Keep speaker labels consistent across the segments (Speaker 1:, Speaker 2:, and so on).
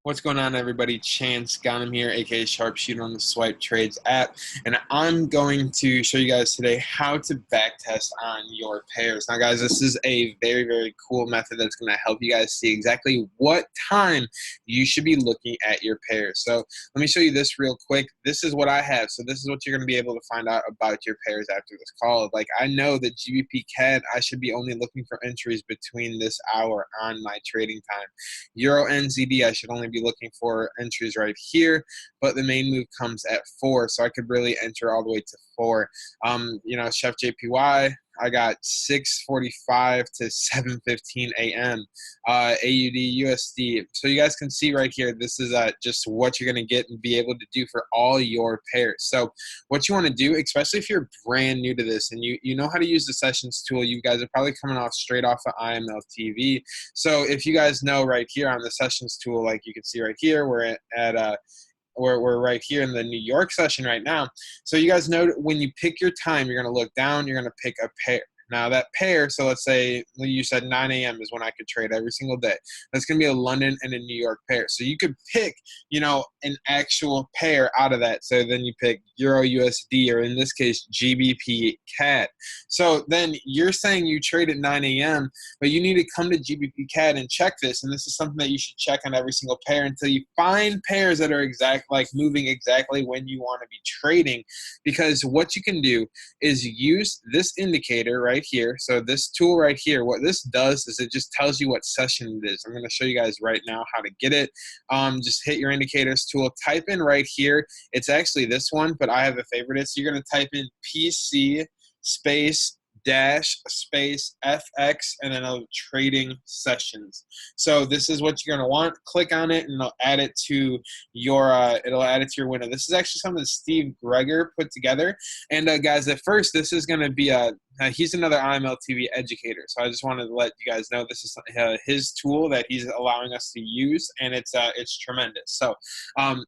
Speaker 1: What's going on, everybody? Chance Ghanem here, aka Sharpshooter on the Swipe Trades app, and I'm going to show you guys today how to backtest on your pairs. Now, guys, this is a very, very cool method that's going to help you guys see exactly what time you should be looking at your pairs. So let me show you this real quick. This is what I have. So this is what you're going to be able to find out about your pairs after this call. Like, I know that GBP CAD, I should be only looking for entries between this hour on my trading time. Euro NZD, I should only be looking for entries right here, but the main move comes at 4, so I could really enter all the way to 4. Chef JPY, I got 6:45 to 7:15 a.m. AUD USD. So you guys can see right here, this is just what you're going to get and be able to do for all your pairs. So what you want to do, especially if you're brand new to this and you know how to use the sessions tool, you guys are probably coming off straight off of IMLtv. So if you guys know right here on the sessions tool, like you can see right here, we're we're right here in the New York session right now. So you guys know when you pick your time, you're going to look down, you're going to pick a pair. Now that pair, so let's say you said 9 a.m. is when I could trade every single day. That's going to be a London and a New York pair. So you could pick, an actual pair out of that. So then you pick Euro USD, or in this case, GBP CAD. So then you're saying you trade at 9 a.m., but you need to come to GBP CAD and check this. And this is something that you should check on every single pair until you find pairs that are moving exactly when you want to be trading. Because what you can do is use this indicator right here. So this tool right here, what this does is it just tells you what session it is. I'm going to show you guys right now how to get it. Just hit your indicators tool, type in right here. It's actually this one, but I have a favorite. So you're going to type in PC space dash space FX and then trading sessions. So this is what you're going to want. Click on it and it'll add it to your window. This is actually something that Steve Greger put together. And guys, at first this is going to be he's another IMLtv educator. So I just wanted to let you guys know this is his tool that he's allowing us to use, and it's tremendous. So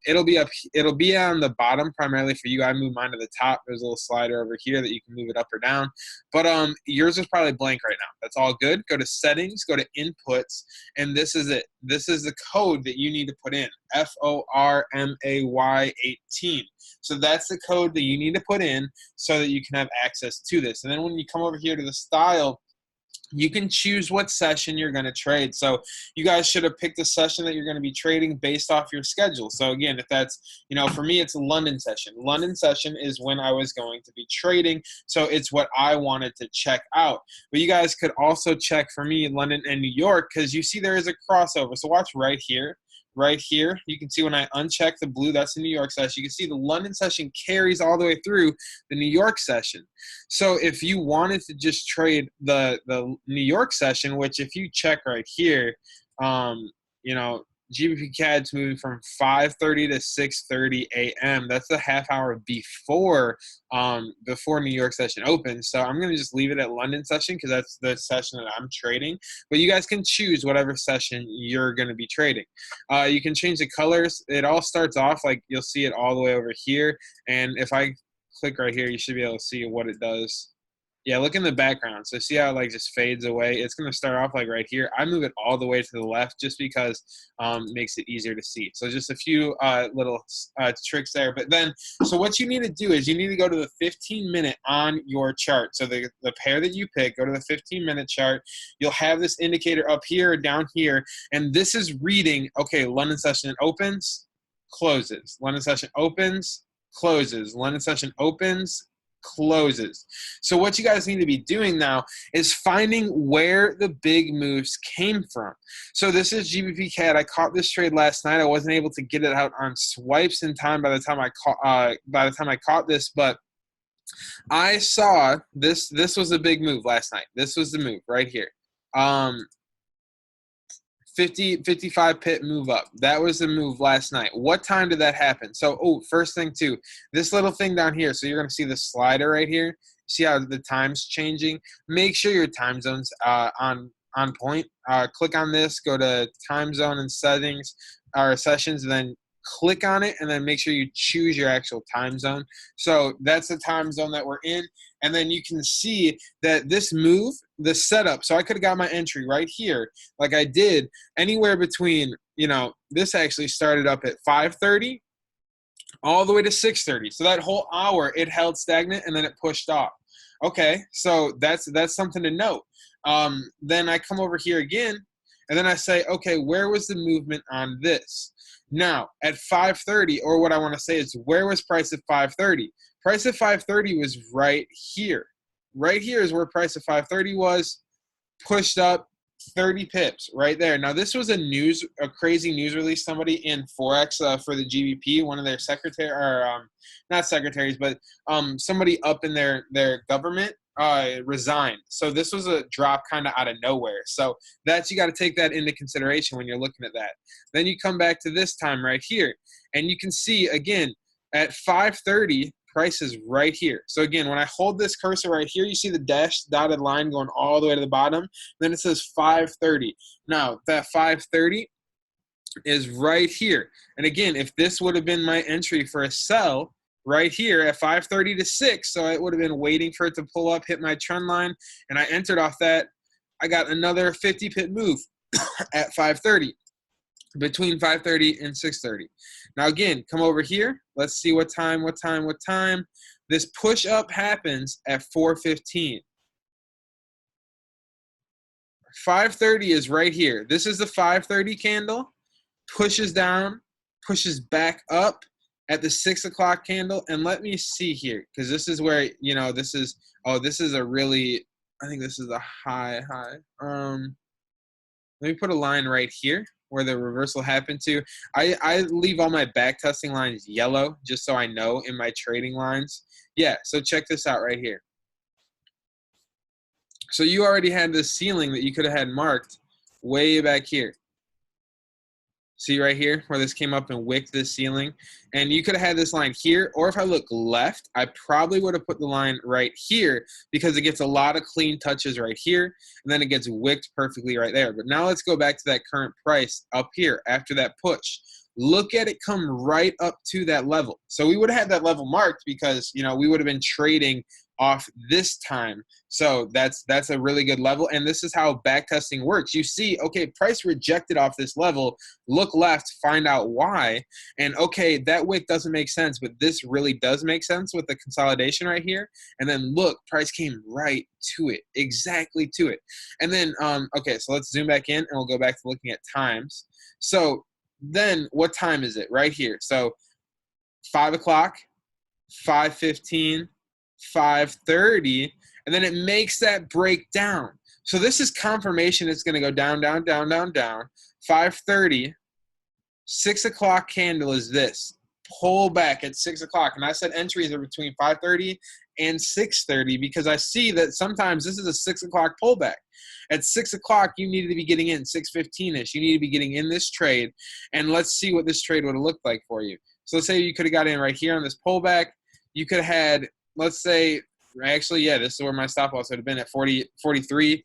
Speaker 1: it'll be on the bottom primarily for you. I move mine to the top. There's a little slider over here that you can move it up or down. But yours is probably blank right now. That's all good. Go to settings, go to inputs, and this is it. This is the code that you need to put in, FORMAY 18. So that's the code that you need to put in so that you can have access to this. And then when you come over here to the style, you can choose what session you're going to trade. So you guys should have picked a session that you're going to be trading based off your schedule. So again, if that's, for me, it's a London session. London session is when I was going to be trading. So it's what I wanted to check out. But you guys could also check for me London and New York, because you see there is a crossover. So watch right here. Right here, you can see when I uncheck the blue, that's the New York session. You can see the London session carries all the way through the New York session. So if you wanted to just trade the New York session, which if you check right here, GBP CAD's moving from 5:30 to 6:30 a.m. That's a half hour before New York session opens. So I'm going to just leave it at London session because that's the session that I'm trading. But you guys can choose whatever session you're going to be trading. You can change the colors. It all starts off like you'll see it all the way over here. And if I click right here, you should be able to see what it does. Yeah, look in the background. So see how it just fades away? It's going to start off like right here. I move it all the way to the left just because it makes it easier to see. So just a few little tricks there. But then, so what you need to do is you need to go to the 15-minute on your chart. So the pair that you pick, go to the 15-minute chart. You'll have this indicator up here or down here. And this is reading, okay, London session opens, closes. London session opens, closes. London session opens, closes. So what you guys need to be doing now is finding where the big moves came from. So this is GBP CAD. I caught this trade last night. I wasn't able to get it out on swipes in time by the time I caught this, but I saw this. This was a big move last night. This was the move right here. 55 pip move up. That was the move last night. What time did that happen? So, first thing too, this little thing down here. So you're going to see the slider right here. See how the time's changing? Make sure your time zone's on point. Click on this, go to time zone and settings or sessions, and then click on it, and then make sure you choose your actual time zone. So that's the time zone that we're in. And then you can see that this move, the setup, so I could have got my entry right here like I did anywhere between you know, this actually started up at 5:30 all the way to 6:30. So that whole hour it held stagnant and then it pushed off. Okay, so that's something to note. Then I come over here again, and then I say, okay, where was the movement on this? Now at 5:30, or what I want to say is, where was price at 5:30? Price at 5:30 was right here. Right here is where price at 5:30 was, pushed up 30 pips right there. Now this was a crazy news release. Somebody in Forex for the GBP, one of their secretary, or not secretaries, but somebody up in their government resigned. So this was a drop kind of out of nowhere. So you got to take that into consideration when you're looking at that. Then you come back to this time right here, and you can see again at 5:30. Price is right here. So again, when I hold this cursor right here, you see the dashed dotted line going all the way to the bottom. Then it says 5:30. Now that 5:30 is right here. And again, if this would have been my entry for a sell right here at 5:30 to 6, so it would have been waiting for it to pull up, hit my trend line, and I entered off that, I got another 50 pip move at 5:30. Between 5:30 and 6:30. Now again, come over here. Let's see what time. This push up happens at 4:15. 5:30 is right here. This is the 5:30 candle. Pushes down, pushes back up at the 6 o'clock candle. And let me see here, because this is where, you know, this is a really, I think this is a high. Let me put a line right here where the reversal happened to. I leave all my back testing lines yellow just so I know in my trading lines. Yeah, so check this out right here. So you already had this ceiling that you could have had marked way back here. See right here where this came up and wicked this ceiling? And you could have had this line here, or if I look left, I probably would have put the line right here because it gets a lot of clean touches right here, and then it gets wicked perfectly right there. But now let's go back to that current price up here after that push. Look at it come right up to that level. So we would have had that level marked because, you know, we would have been trading off this time. So that's a really good level, and this is how backtesting works. You see, okay, price rejected off this level, look left, find out why, and okay, that wick doesn't make sense, but this really does make sense with the consolidation right here. And then look, price came right to it, exactly to it. And then okay, so let's zoom back in and we'll go back to looking at times. So then what time is it? Right here. So 5 o'clock, 5:15, 5:30, and then it makes that break down. So this is confirmation it's going to go down, down, down, down, down. 5:30, 6 o'clock candle is this. Pull back at 6 o'clock. And I said entries are between 5:30 and 6:30 because I see that sometimes this is a 6 o'clock pullback. At 6 o'clock, you need to be getting in 6:15-ish. You need to be getting in this trade. And let's see what this trade would have looked like for you. So let's say you could have got in right here on this pullback. You could have had, let's say, actually, yeah, this is where my stop loss would have been at 43.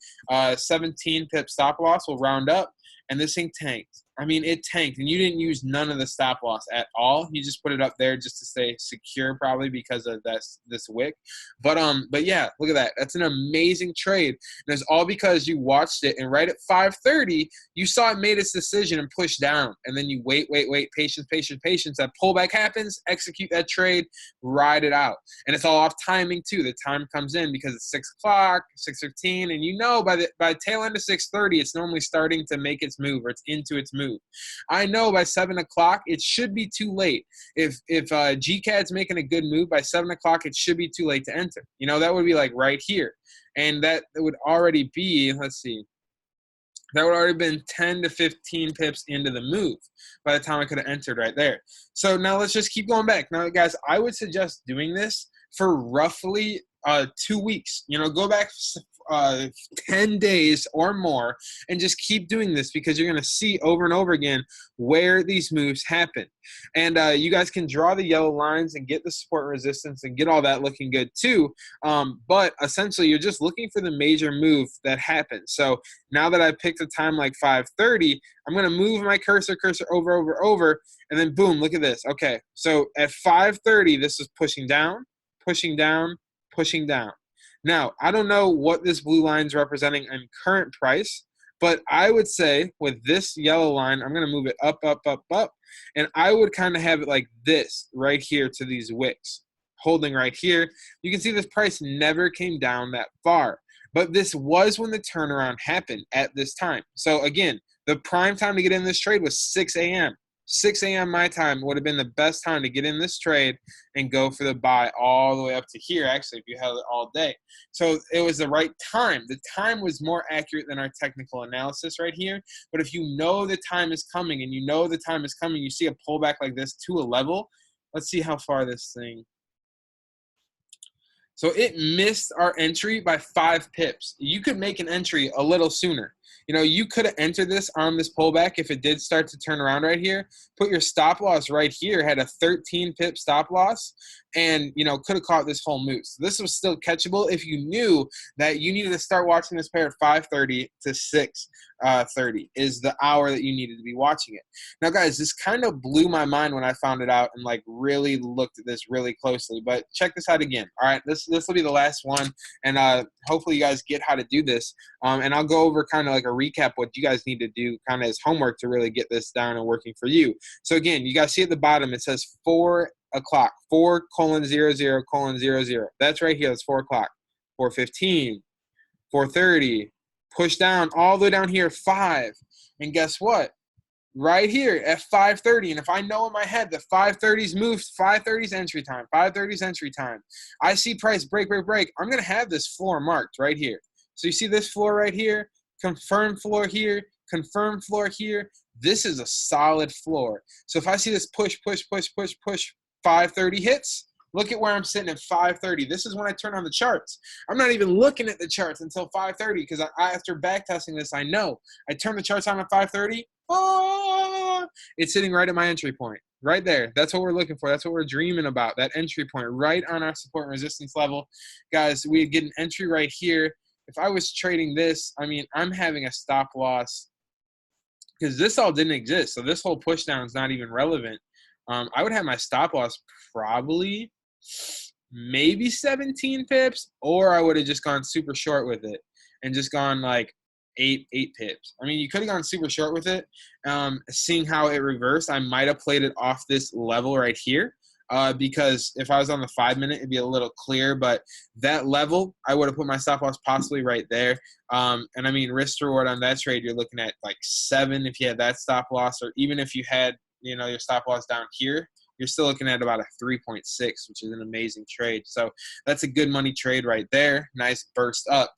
Speaker 1: 17 pip stop loss will round up, and this thing tanked. I mean, it tanked, and you didn't use none of the stop loss at all. You just put it up there just to stay secure, probably because of this wick. But yeah, look at that. That's an amazing trade, and it's all because you watched it, and right at 5:30, you saw it made its decision and pushed down, and then you wait, patience. That pullback happens, execute that trade, ride it out, and it's all off timing too. The time comes in because it's 6 o'clock, 6:15, and you know by tail end of 6:30, it's normally starting to make its move or it's into its move. I know by 7 o'clock it should be too late. If GCAD's making a good move by 7 o'clock, it should be too late to enter. You know, that would be like right here, and that would already be, let's see, that would already been 10 to 15 pips into the move by the time I could have entered right there. So now let's just keep going back. Now, guys, I would suggest doing this for roughly 2 weeks. You know, go back 10 days or more and just keep doing this because you're going to see over and over again where these moves happen. And you guys can draw the yellow lines and get the support and resistance and get all that looking good too. But essentially, you're just looking for the major move that happens. So now that I picked a time like 5:30, I'm going to move my cursor over, and then boom, look at this. Okay, so at 5:30, this is pushing down, pushing down, pushing down. Now, I don't know what this blue line is representing in current price, But I would say with this yellow line, I'm going to move it up, up, up, up. And I would kind of have it like this right here to these wicks, holding right here. You can see this price never came down that far. But this was when the turnaround happened at this time. So again, the prime time to get in this trade was 6 a.m. 6 a.m. my time would have been the best time to get in this trade and go for the buy all the way up to here, actually, if you held it all day. So it was the right time. The time was more accurate than our technical analysis right here. But if you know the time is coming and you know the time is coming, you see a pullback like this to a level. Let's see how far this thing. So it missed our entry by 5 pips. You could make an entry a little sooner. You know, you could have entered this on this pullback if it did start to turn around right here. Put your stop loss right here, had a 13 pip stop loss, and, you know, could have caught this whole move. So this was still catchable if you knew that you needed to start watching this pair at 5:30 to 6:30 is the hour that you needed to be watching it. Now, guys, this kind of blew my mind when I found it out and, like, really looked at this really closely. But check this out again. All right, this will be the last one, and hopefully you guys get how to do this. And I'll go over kind of like a recap what you guys need to do kind of as homework to really get this down and working for you. So again, you guys see at the bottom it says 4 o'clock, 4:00:00. That's right here. That's 4 o'clock. 4:15, 4:30, push down all the way down here 5. And guess what? Right here at 5:30, and if I know in my head that 5:30's moved, 5:30's entry time, 5:30's entry time, I see price break, break, break, I'm going to have this floor marked right here. So you see this floor right here, confirm floor here, confirm floor here. This is a solid floor. So if I see this push, push, push, push, push, 5:30 hits, look at where I'm sitting at 5:30. This is when I turn on the charts. I'm not even looking at the charts until 5:30 because after backtesting this, I know. I turn the charts on at 5:30. Oh, it's sitting right at my entry point. Right there. That's what we're looking for. That's what we're dreaming about, that entry point right on our support and resistance level. Guys, we get an entry right here. If I was trading this, I mean, I'm having a stop loss because this all didn't exist. So this whole push down is not even relevant. I would have my stop loss probably maybe 17 pips, or I would have just gone super short with it and just gone like eight pips. I mean, you could have gone super short with it. Seeing how it reversed, I might have played it off this level right here. Because if I was on the 5-minute, it'd be a little clear, but that level, I would have put my stop loss possibly right there. And I mean, risk to reward on that trade, you're looking at like 7 if you had that stop loss, or even if you had, you know, your stop loss down here, you're still looking at about a 3.6, which is an amazing trade. So that's a good money trade right there. Nice burst up.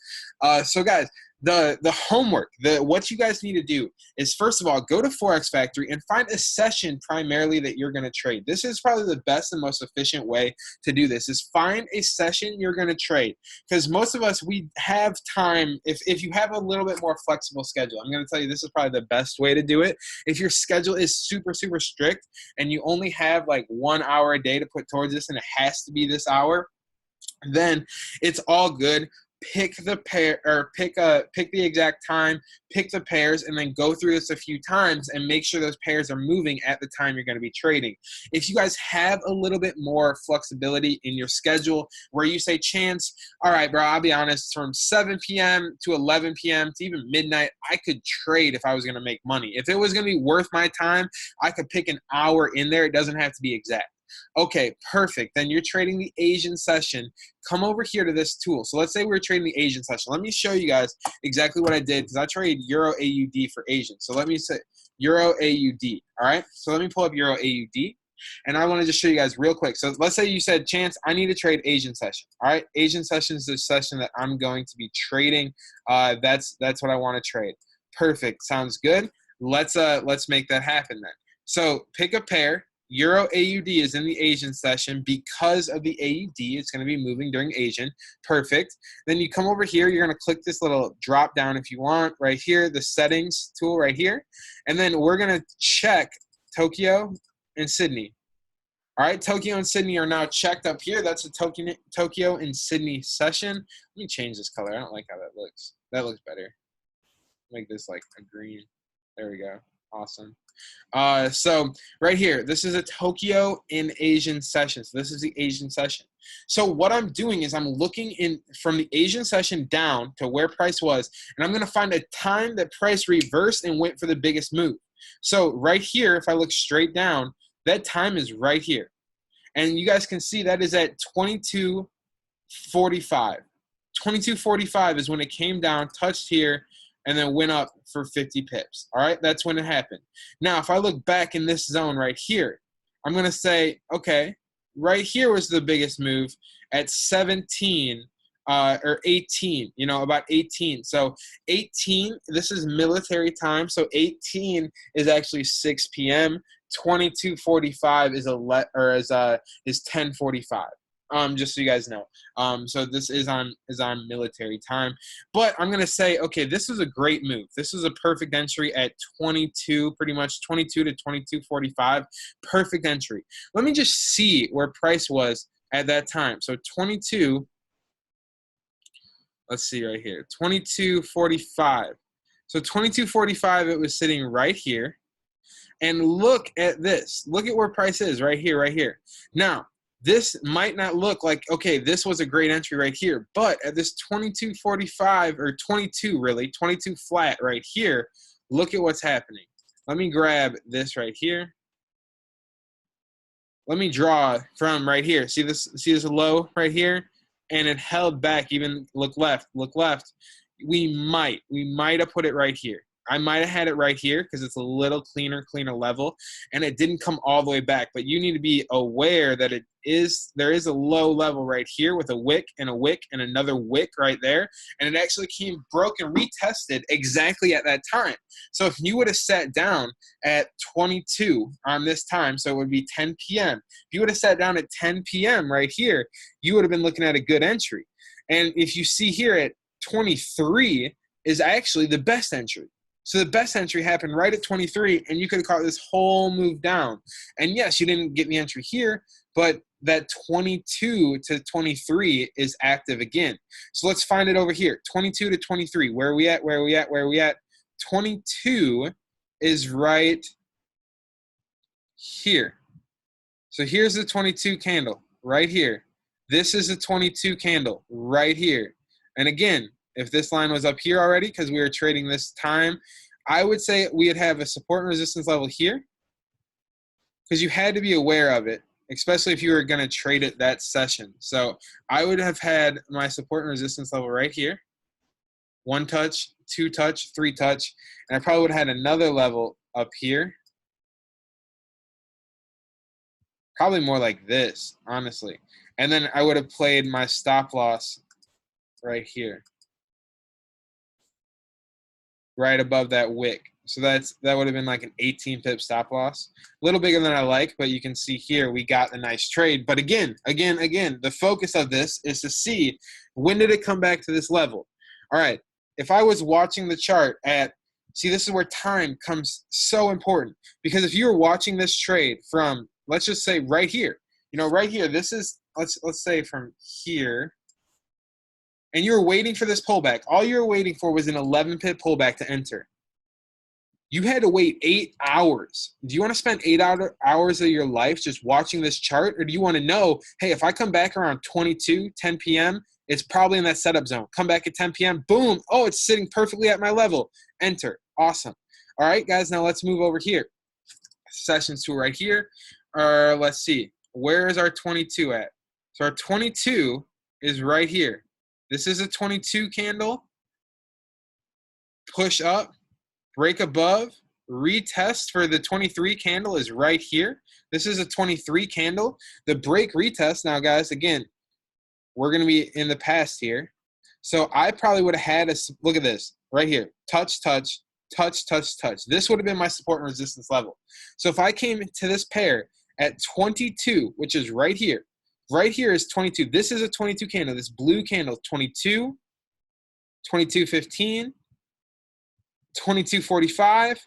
Speaker 1: So guys, the homework, what you guys need to do is, first of all, go to Forex Factory and find a session primarily that you're going to trade. This is probably the best and most efficient way to do this, is find a session you're going to trade. Because most of us, we have time. If you have a little bit more flexible schedule, I'm going to tell you this is probably the best way to do it. If your schedule is super, super strict and you only have like 1 hour a day to put towards this and it has to be this hour, then it's all good. Pick the pair, or pick the exact time, pick the pairs, and then go through this a few times and make sure those pairs are moving at the time you're going to be trading. If you guys have a little bit more flexibility in your schedule where you say, Chance, all right, bro, I'll be honest, from 7 p.m. to 11 p.m. to even midnight, I could trade if I was going to make money. If it was going to be worth my time, I could pick an hour in there. It doesn't have to be exact. Okay, perfect. Then you're trading the Asian session. Come over here to this tool. So let's say we're trading the Asian session. Let me show you guys exactly what I did, because I trade Euro AUD for Asian. So let me say Euro AUD. All right. So let me pull up Euro AUD. And I want to just show you guys real quick. So let's say you said, Chance, I need to trade Asian session. All right. Asian session is the session that I'm going to be trading. That's what I want to trade. Perfect. Sounds good. Let's make that happen then. So pick a pair. Euro AUD is in the Asian session because of the AUD. It's going to be moving during Asian. Perfect. Then you come over here. You're going to click this little drop down if you want right here, the settings tool right here. And then we're going to check Tokyo and Sydney. All right, Tokyo and Sydney are now checked up here. That's a Tokyo and Sydney session. Let me change this color. I don't like how that looks. That looks better. Make this like a green. There we go. Awesome. So right here, this is a Tokyo in Asian session. So this is the Asian session. So what I'm doing is I'm looking in from the Asian session down to where price was, and I'm going to find a time that price reversed and went for the biggest move. So right here, if I look straight down, that time is right here. And you guys can see that is at 22:45. 22:45 is when it came down, touched here, and then went up for 50 pips. All right, that's when it happened. Now, if I look back in this zone right here, I'm going to say, okay, right here was the biggest move at 17 or 18, you know, about 18. So 18, this is military time. So 18 is actually 6 p.m. 22:45 is 10:45. Just so you guys know. So this is on military time. But I'm gonna say, okay, this is a great move. This is a perfect entry at 22, pretty much 22 to 22:45. Perfect entry. Let me just see where price was at that time. So 22. Let's see right here. 22:45. So 22:45, it was sitting right here. And look at this. Look at where price is right here, right here. Now, this might not look like, okay, this was a great entry right here, but at this 22:45 or 22 really, 22 flat right here, look at what's happening. Let me grab this right here. Let me draw from right here. See this low right here? And it held back, even look left. We might have put it right here. I might have had it right here because it's a little cleaner level, and it didn't come all the way back. But you need to be aware that there is a low level right here with a wick and another wick right there, and it actually broke and retested exactly at that time. So if you would have sat down at 22 on this time, so it would be 10 p.m. If you would have sat down at 10 p.m. right here, you would have been looking at a good entry. And if you see here at 23 is actually the best entry. So the best entry happened right at 23, and you could have caught this whole move down. And yes, you didn't get the entry here, but that 22 to 23 is active again. So let's find it over here. 22 to 23. Where are we at? 22 is right here. So here's the 22 candle right here. This is a 22 candle right here. And again, if this line was up here already, because we were trading this time, I would say we'd have a support and resistance level here, because you had to be aware of it, especially if you were going to trade it that session. So I would have had my support and resistance level right here, 1 touch, 2 touch, 3 touch, and I probably would have had another level up here. Probably more like this, honestly. And then I would have played my stop loss right here, right above that wick. So that would have been like an 18 pip stop loss. A little bigger than I like, but you can see here we got the nice trade. But again, the focus of this is to see when did it come back to this level. All right, if I was watching the chart see, this is where time comes so important, because if you were watching this trade from, let's just say right here, right here, this is, let's say from here, and you were waiting for this pullback. All you were waiting for was an 11 pip pullback to enter. You had to wait 8 hours. Do you want to spend 8 hours of your life just watching this chart? Or do you want to know, hey, if I come back around 10 p.m., it's probably in that setup zone. Come back at 10 p.m., boom. Oh, it's sitting perfectly at my level. Enter. Awesome. All right, guys, now let's move over here. Sessions tool right here. Let's see. Where is our 22 at? So our 22 is right here. This is a 22 candle. Push up. Break above, retest for the 23 candle is right here. This is a 23 candle. The break retest, now guys, again, we're going to be in the past here. So I probably would have had look at this, right here. Touch, touch, touch, touch, touch. This would have been my support and resistance level. So if I came to this pair at 22, which is right here is 22. This is a 22 candle. This blue candle, 22, 22.15. 22.45,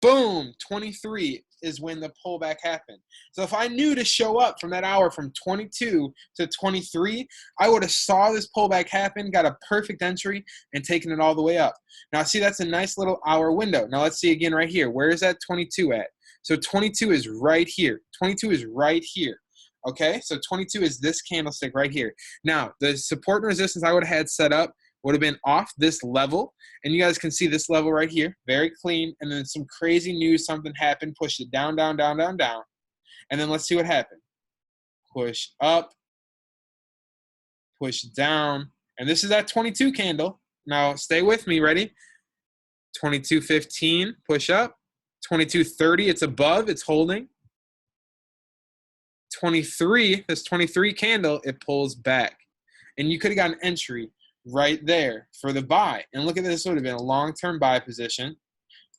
Speaker 1: boom, 23 is when the pullback happened. So if I knew to show up from that hour from 22 to 23, I would have saw this pullback happen, got a perfect entry, and taken it all the way up. Now, see, that's a nice little hour window. Now, let's see again right here. Where is that 22 at? So 22 is right here. 22 is right here. Okay, so 22 is this candlestick right here. Now, the support and resistance I would have had set up would have been off this level. And you guys can see this level right here, very clean. And then some crazy news, something happened, pushed it down, down, down, down, down. And then let's see what happened. Push up, push down. And this is that 22 candle. Now, stay with me, ready? 22.15, push up. 22.30, it's above, it's holding. 23, this 23 candle, it pulls back. And you could have got an entry right there for the buy. And look at this, would have been a long-term buy position.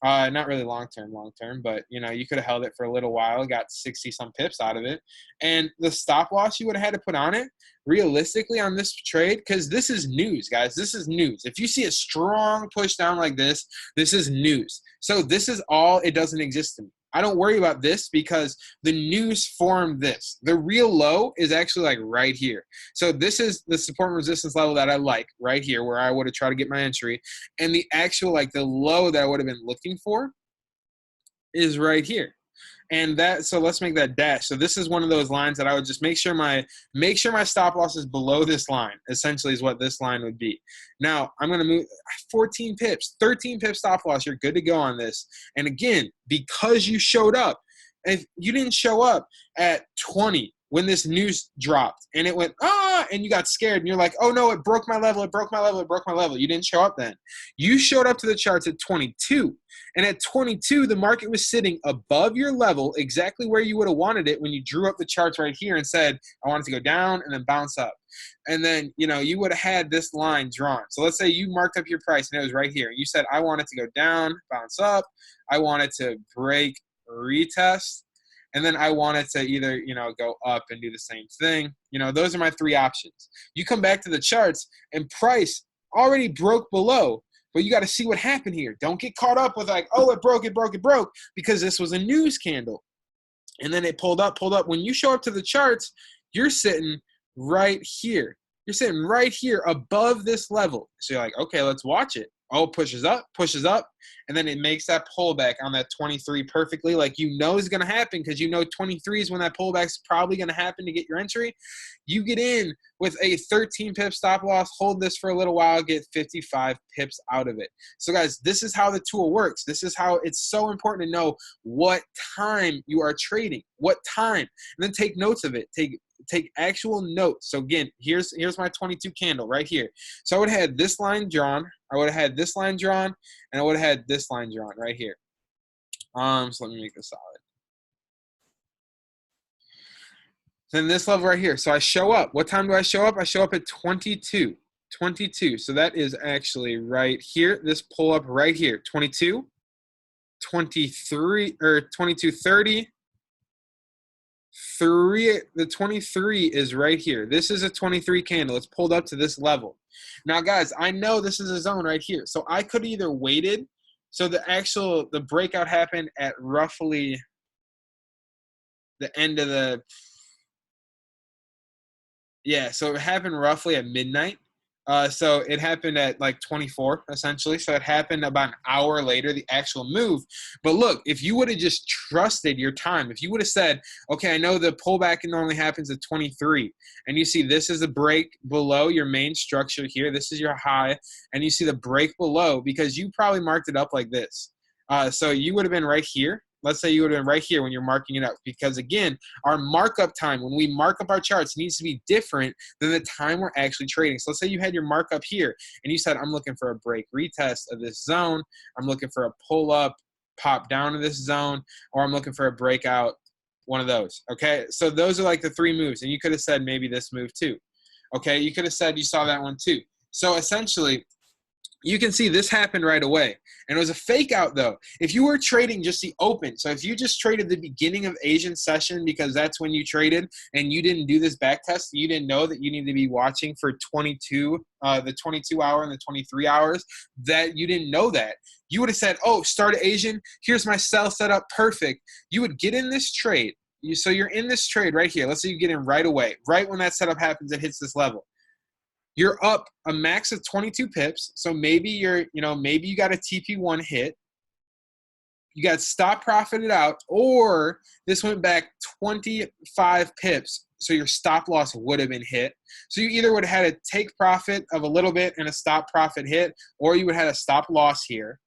Speaker 1: Not really long-term, but, you know, you could have held it for a little while, got 60-some pips out of it. And the stop loss you would have had to put on it, realistically on this trade, because this is news, guys. This is news. If you see a strong push down like this, this is news. So this is all, it doesn't exist to me. I don't worry about this because the news formed this. The real low is actually like right here. So this is the support and resistance level that I like right here where I would have tried to get my entry. And the actual, like the low that I would have been looking for is right here. And that, so let's make that dash. So this is one of those lines that I would just make sure my stop loss is below this line, essentially is what this line would be. Now, I'm going to move 14 pips, 13 pips stop loss. You're good to go on this. And again, because you showed up, if you didn't show up at 20 when this news dropped and it went, and you got scared and you're like, oh no, it broke my level, it broke my level, it broke my level. You didn't show up then. You showed up to the charts at 22. And at 22, the market was sitting above your level, exactly where you would have wanted it when you drew up the charts right here and said, I want it to go down and then bounce up. And then, you know, you would have had this line drawn. So let's say you marked up your price and it was right here. You said, I want it to go down, bounce up. I want it to break, retest. And then I want it to either, you know, go up and do the same thing. You know, those are my three options. You come back to the charts and price already broke below, but you got to see what happened here. Don't get caught up with like, oh, it broke, because this was a news candle. And then it pulled up. When you show up to the charts, you're sitting right here. You're sitting right here above this level. So you're like, okay, let's watch it. Oh, pushes up, and then it makes that pullback on that 23 perfectly, like you know is going to happen because you know 23 is when that pullback's probably going to happen to get your entry. You get in with a 13 pip stop loss, hold this for a little while, get 55 pips out of it. So guys, this is how the tool works. This is how it's so important to know what time you are trading, what time, and then take notes of it. Take actual notes. So again, here's my 22 candle right here. So I would have had this line drawn, I would have had this line drawn, and I would have had this line drawn right here. So let me make this solid. Then this level right here. So I show up. What time do I show up? I show up at 22. 22. So that is actually right here. This pull up right here. 22, 23, or 22.30. The 23 is right here. This is a 23 candle. It's pulled up to this level. Now, guys, I know this is a zone right here. So I could either waited. So the breakout happened at roughly the end of the, so it happened roughly at midnight. So it happened at like 24, essentially. So it happened about an hour later, the actual move. But look, if you would have just trusted your time, if you would have said, okay, I know the pullback normally happens at 23, and you see this is a break below your main structure here. This is your high, and you see the break below because you probably marked it up like this. So you would have been right here. Let's say you would have been right here when you're marking it up, because again, our markup time, when we mark up our charts, needs to be different than the time we're actually trading. So let's say you had your markup here and you said, I'm looking for a break retest of this zone. I'm looking for a pull up, pop down to this zone, or I'm looking for a breakout, one of those. Okay. So those are like the three moves. And you could have said maybe this move too. Okay. You could have said you saw that one too. So essentially, you can see this happened right away. And it was a fake out though. If you were trading just the open, so if you just traded the beginning of Asian session because that's when you traded and you didn't do this back test, you didn't know that you need to be watching for 22, the 22 hour and the 23 hours, that you didn't know that. You would have said, oh, start Asian, here's my sell setup, perfect. You would get in this trade. So you're in this trade right here. Let's say you get in right away. Right when that setup happens, it hits this level. You're up a max of 22 pips. So maybe maybe you got a TP1 hit. you got stop profited out, or this went back 25 pips, so your stop loss would have been hit. So you either would have had a take profit of a little bit and a stop profit hit, or you would have had a stop loss here.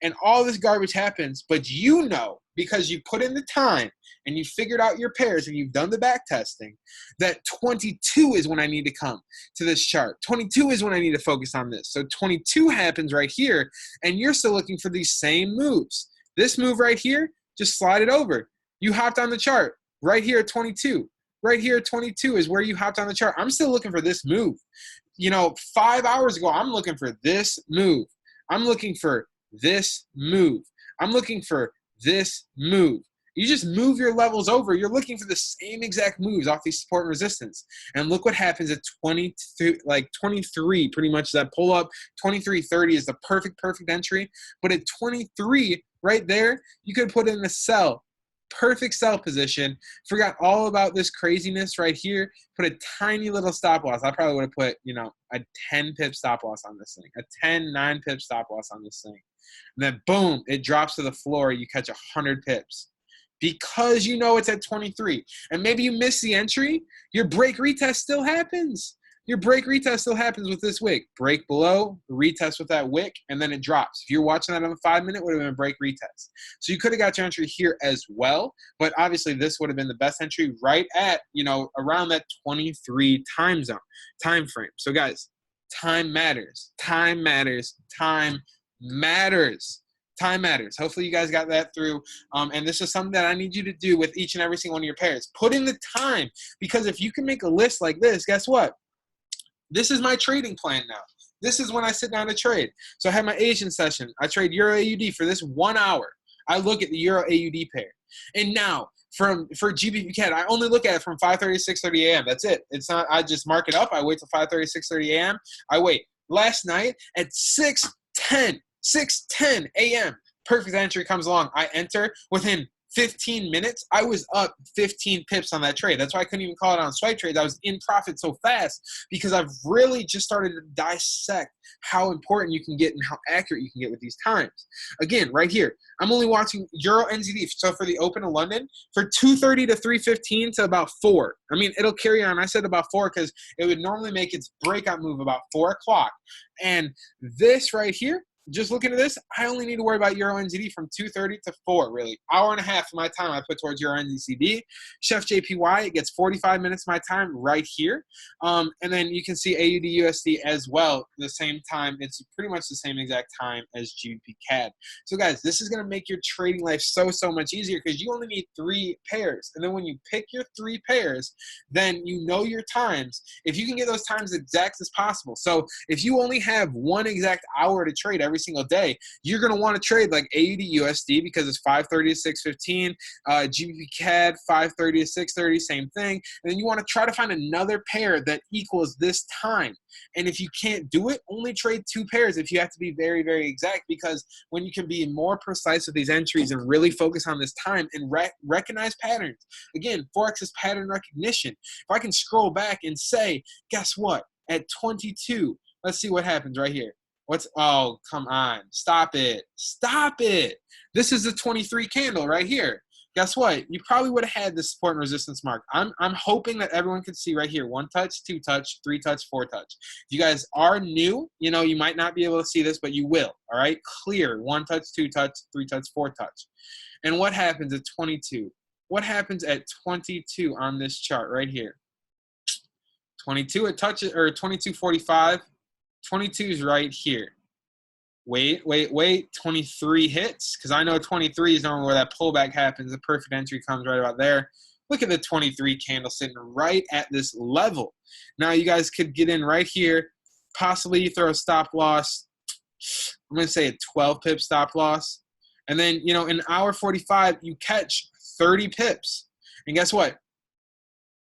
Speaker 1: And all this garbage happens, but you know, because you put in the time and you figured out your pairs and you've done the back testing, that 22 is when I need to come to this chart. 22 is when I need to focus on this. So 22 happens right here, and you're still looking for these same moves. This move right here, just slide it over. You hopped on the chart right here at 22. Right here at 22 is where you hopped on the chart. I'm still looking for this move. You know, 5 hours ago, I'm looking for this move. I'm looking for this move. I'm looking for this move. You just move your levels over. You're looking for the same exact moves off these support and resistance. And look what happens at 23, like 23, pretty much that pull up. 23.30 is the perfect entry. But at 23, right there, you could put in a sell. Perfect sell position. Forgot all about this craziness right here. Put a tiny little stop loss. I probably would have put, you know, a 10 pip stop loss on this thing. A 9 pip stop loss on this thing. And then boom, it drops to the floor. You catch 100 pips. Because you know it's at 23. And maybe you miss the entry, your break retest still happens. Your break retest still happens with this wick. Break below, retest with that wick, and then it drops. If you're watching that on the 5-minute, it would have been a break retest. So you could have got your entry here as well, but obviously this would have been the best entry right at, you know, around that 23 time frame. So guys, time matters. Time matters. Time matters. Time matters. Hopefully you guys got that through. And this is something that I need you to do with each and every single one of your pairs. Put in the time, because if you can make a list like this, guess what? This is my trading plan now. This is when I sit down to trade. So I have my Asian session. I trade Euro AUD for this 1 hour. I look at the Euro AUD pair. And now for GBP CAD, I only look at it from 5:30 to 6:30 a.m. That's it. It's not, I just mark it up. I wait till 5:30, 6:30 a.m. I wait. Last night at 6:10 a.m., perfect entry comes along. I enter within 15 minutes. I was up 15 pips on that trade. That's why I couldn't even call it on swipe trades. I was in profit so fast because I've really just started to dissect how important you can get and how accurate you can get with these times. Again, right here, I'm only watching Euro NZD. So for the open of London, for 2:30 to 3:15 to about 4. I mean, it'll carry on. I said about 4 because it would normally make its breakout move about 4 o'clock. And this right here, just looking at this, I only need to worry about Euro NZD from 2:30 to 4, really. Hour and a half of my time I put towards Euro NZD. Chef JPY, it gets 45 minutes of my time right here. And then you can see AUD USD as well, the same time. It's pretty much the same exact time as GBP CAD. So guys, this is going to make your trading life so much easier because you only need 3 pairs. And then when you pick your 3 pairs, then you know your times. If you can get those times exact as possible. So if you only have 1 exact hour to trade every single day, you're going to want to trade like AUD USD because it's 5:30 to 6:15, GBP CAD 5:30 to 6:30, same thing. And then you want to try to find another pair that equals this time. And if you can't do it, only trade 2 pairs if you have to be very exact, because when you can be more precise with these entries and really focus on this time and recognize patterns. Again, Forex is pattern recognition. If I can scroll back and say, guess what? At 22, let's see what happens right here. Oh, come on. Stop it. Stop it. This is the 23 candle right here. Guess what? You probably would have had this support and resistance mark. I'm hoping that everyone can see right here. 1 touch, 2 touch, 3 touch, 4 touch. If you guys are new, you know, you might not be able to see this, but you will. All right? Clear. 1 touch, 2 touch, 3 touch, 4 touch. And what happens at 22? What happens at 22 on this chart right here? 22 it touches, or 22.45. 22 is right here. Wait. 23 hits, because I know 23 is normally where that pullback happens. The perfect entry comes right about there. Look at the 23 candle sitting right at this level. Now you guys could get in right here. Possibly you throw a stop loss. I'm going to say a 12 pip stop loss. And then, you know, in hour 45, you catch 30 pips. And guess what?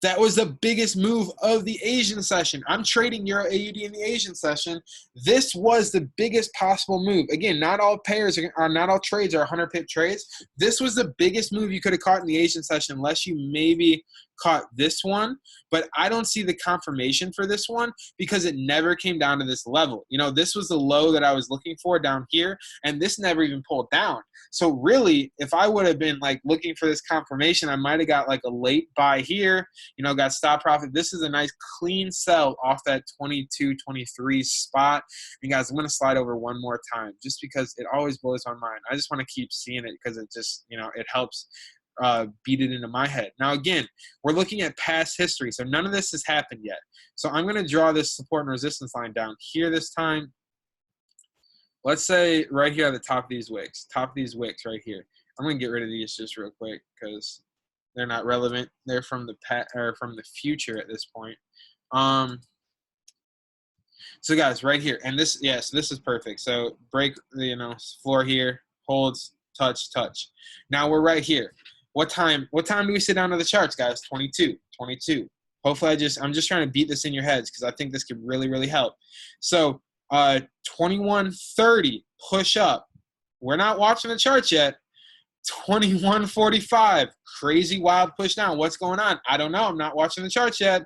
Speaker 1: That was the biggest move of the Asian session. I'm trading Euro AUD in the Asian session. This was the biggest possible move. Again, not all pairs are not all trades are 100 pip trades. This was the biggest move you could have caught in the Asian session, unless you maybe caught this one, but I don't see the confirmation for this one because it never came down to this level. You know, this was the low that I was looking for down here, and this never even pulled down. So really, if I would have been like looking for this confirmation, I might have got like a late buy here, you know, got stop profit. This is a nice clean sell off that 22, 23 spot. And guys, I'm going to slide over one more time just because it always blows my mind. I just want to keep seeing it because it just, you know, it helps beat it into my head. Now, again, we're looking at past history, so none of this has happened yet. So I'm going to draw this support and resistance line down here this time. Let's say right here at the top of these wicks, right here. I'm going to get rid of these just real quick because they're not relevant. They're from the from the future at this point. So guys, right here, and this, yes, this is perfect. So break, you know, floor here, holds, touch, touch. Now we're right here. What time do we sit down to the charts, guys? 22. Hopefully I'm just trying to beat this in your heads because I think this could really, really help. So 21.30 push up. We're not watching the charts yet. 21.45 crazy wild push down. What's going on? I don't know. I'm not watching the charts yet.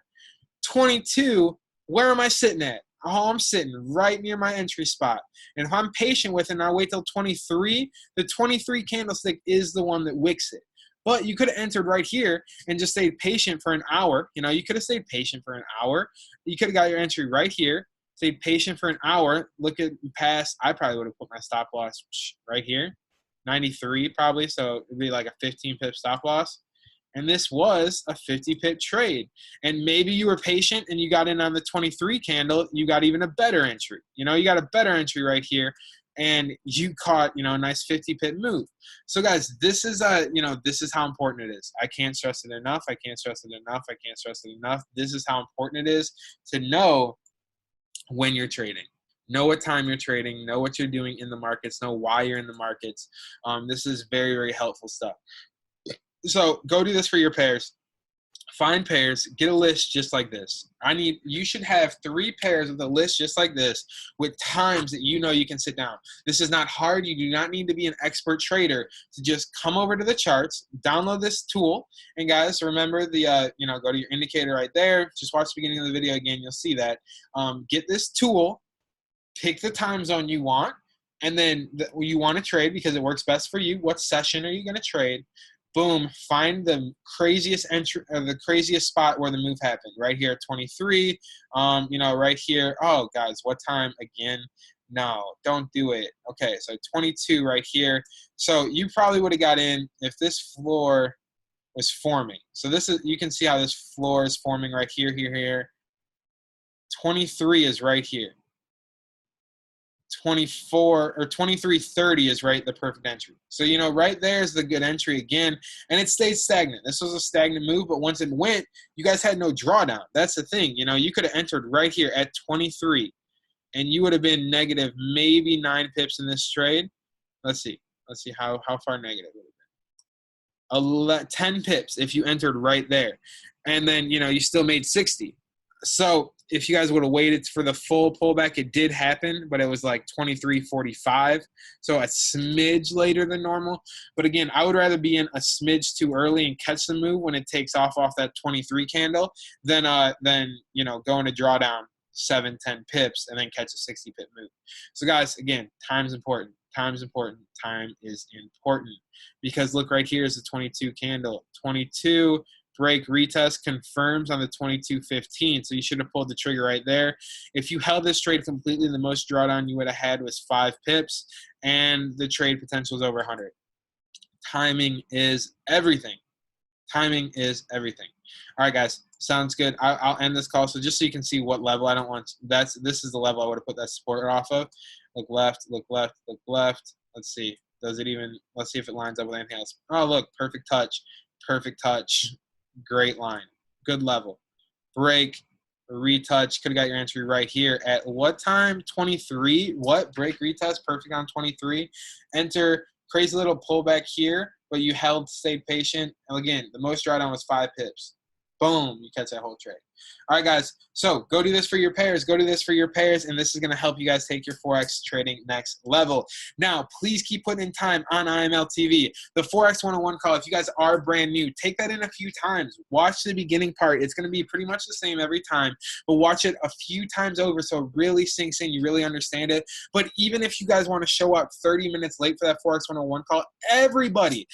Speaker 1: 22. Where am I sitting at? Oh, I'm sitting right near my entry spot. And if I'm patient with it and I wait till 23, the 23 candlestick is the one that wicks it. But you could have entered right here and just stayed patient for an hour. You know, you could have stayed patient for an hour. You could have got your entry right here, stayed patient for an hour. Look at past. I probably would have put my stop loss right here, 93 probably. So it'd be like a 15 pip stop loss. And this was a 50 pip trade. And maybe you were patient and you got in on the 23 candle. You got even a better entry. You know, you got a better entry right here. And you caught, you know, a nice 50 pip move. So guys, this is you know, this is how important it is. I can't stress it enough. I can't stress it enough. I can't stress it enough. This is how important it is to know when you're trading. Know what time you're trading. Know what you're doing in the markets. Know why you're in the markets. This is very, very helpful stuff. So go do this for your pairs. Find pairs, get a list just like this. You should have 3 pairs with a list just like this with times that you know you can sit down. This is not hard. You do not need to be an expert trader to just come over to the charts, download this tool, and guys, remember the, you know, go to your indicator right there. Just watch the beginning of the video again. You'll see that. Get this tool, pick the time zone you want, and then you want to trade because it works best for you. What session are you going to trade? Boom, find the craziest entry or the craziest spot where the move happened. Right here at 23, you know, right here. Oh, guys, what time again? No, don't do it. Okay, so 22 right here. So you probably would have got in if this floor was forming. So this is, you can see how this floor is forming right here, here. 23 is right here. 24 or 23.30 is right the perfect entry. So, you know, right there is the good entry again, and it stayed stagnant. This was a stagnant move, but once it went, you guys had no drawdown. That's the thing. You know, you could have entered right here at 23, and you would have been negative maybe 9 pips in this trade. Let's see how far negative would have been. 10 pips if you entered right there, and then, you know, you still made 60. So if you guys would have waited for the full pullback, it did happen, but it was like 23.45, so a smidge later than normal. But again, I would rather be in a smidge too early and catch the move when it takes off that 23 candle than you know, going to draw down 7-10 pips and then catch a 60 pip move. So guys, again, time's important. Time's important. Time is important because look right here is the 22 candle. 22. Break retest confirms on the 22.15, so you should have pulled the trigger right there. If you held this trade completely, the most drawdown you would have had was 5 pips, and the trade potential is over 100. Timing is everything. Timing is everything. All right, guys, sounds good. I'll end this call. So just so you can see what level I don't want. This is the level I would have put that support off of. Look left, look left, look left. Let's see. Does it even? Let's see if it lines up with anything else. Oh, look, perfect touch. Perfect touch. Great line. Good level. Break, retouch. Could have got your entry right here. At what time? 23. What? Break, retest. Perfect on 23. Enter. Crazy little pullback here, but you held, stayed patient. And again, the most drawdown was 5 pips. Boom. You catch that whole trade. All right, guys. So go do this for your pairs. Go do this for your pairs, and this is going to help you guys take your Forex trading next level. Now, please keep putting in time on IMLtv. The Forex 101 call, if you guys are brand new, take that in a few times. Watch the beginning part. It's going to be pretty much the same every time, but watch it a few times over so it really sinks in. You really understand it. But even if you guys want to show up 30 minutes late for that Forex 101 call, everybody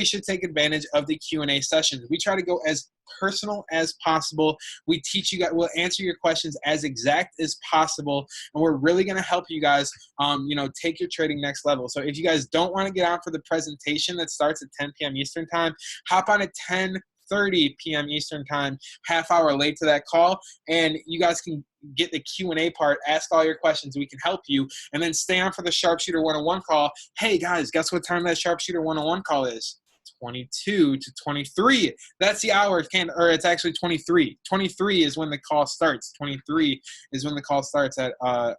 Speaker 1: should take advantage of the Q&A sessions. We try to go as personal as possible. We teach you guys, we'll answer your questions as exact as possible, and we're really going to help you guys take your trading next level. So if you guys don't want to get on for the presentation that starts at 10 p.m. Eastern time, hop on at 10:30 p.m. Eastern time, half hour late to that call, and you guys can get the Q&A part, ask all your questions, we can help you, and then stay on for the Sharpshooter 101 call. Hey guys, guess what time that Sharpshooter 101 call is? 22 to 23. That's the hour. Or it's actually 23. 23 is when the call starts. 23 is when the call starts at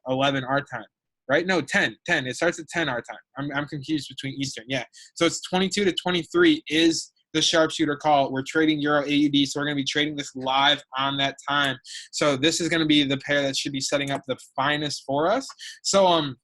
Speaker 1: 11 our time. Right? No, 10. It starts at 10 our time. I'm confused between Eastern. Yeah. So it's 22 to 23 is the Sharpshooter call. We're trading Euro AUD, so we're going to be trading this live on that time. So this is going to be the pair that should be setting up the finest for us. So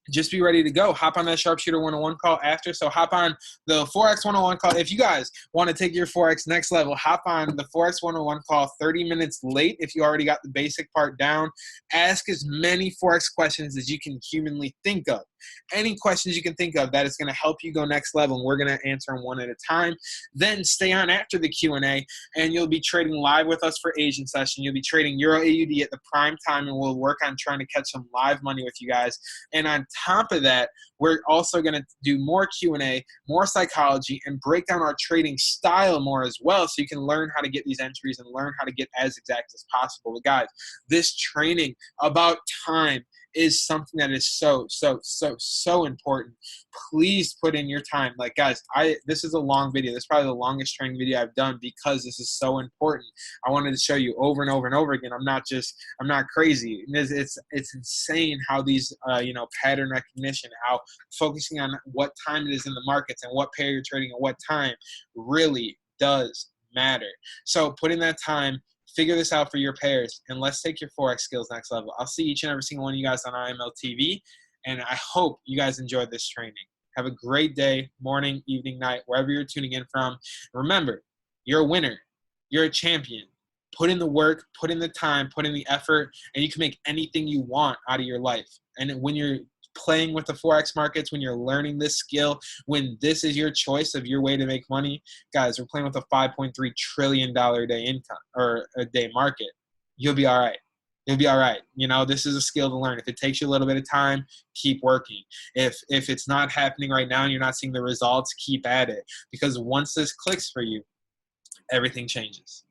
Speaker 1: just be ready to go. Hop on that Sharpshooter 101 call after. So hop on the Forex 101 call. If you guys want to take your Forex next level, hop on the Forex 101 call 30 minutes late if you already got the basic part down. Ask as many Forex questions as you can humanly think of. Any questions you can think of that is going to help you go next level, and we're going to answer them one at a time. Then stay on after the Q&A, and you'll be trading live with us for Asian session. You'll be trading Euro AUD at the prime time, and we'll work on trying to catch some live money with you guys. And on top of that, we're also going to do more Q&A, more psychology, and break down our trading style more as well, so you can learn how to get these entries and learn how to get as exact as possible. But guys, this training about time is something that is so important. Please put in your time. Like guys, this is a long video. This is probably the longest training video I've done because this is so important. I wanted to show you over and over and over again. I'm not crazy. It's insane how these pattern recognition, how focusing on what time it is in the markets and what pair you're trading at what time really does matter. So put in that time. Figure this out for your pairs, and let's take your Forex skills next level. I'll see each and every single one of you guys on IMLtv, and I hope you guys enjoyed this training. Have a great day, morning, evening, night, wherever you're tuning in from. Remember, you're a winner. You're a champion. Put in the work, put in the time, put in the effort, and you can make anything you want out of your life. And when you're playing with the Forex markets, when you're learning this skill, when this is your choice of your way to make money, guys, we're playing with a $5.3 trillion a day income or a day market. You'll be all right. You'll be all right. This is a skill to learn. If it takes you a little bit of time, keep working. If it's not happening right now and you're not seeing the results, keep at it. Because once this clicks for you, everything changes.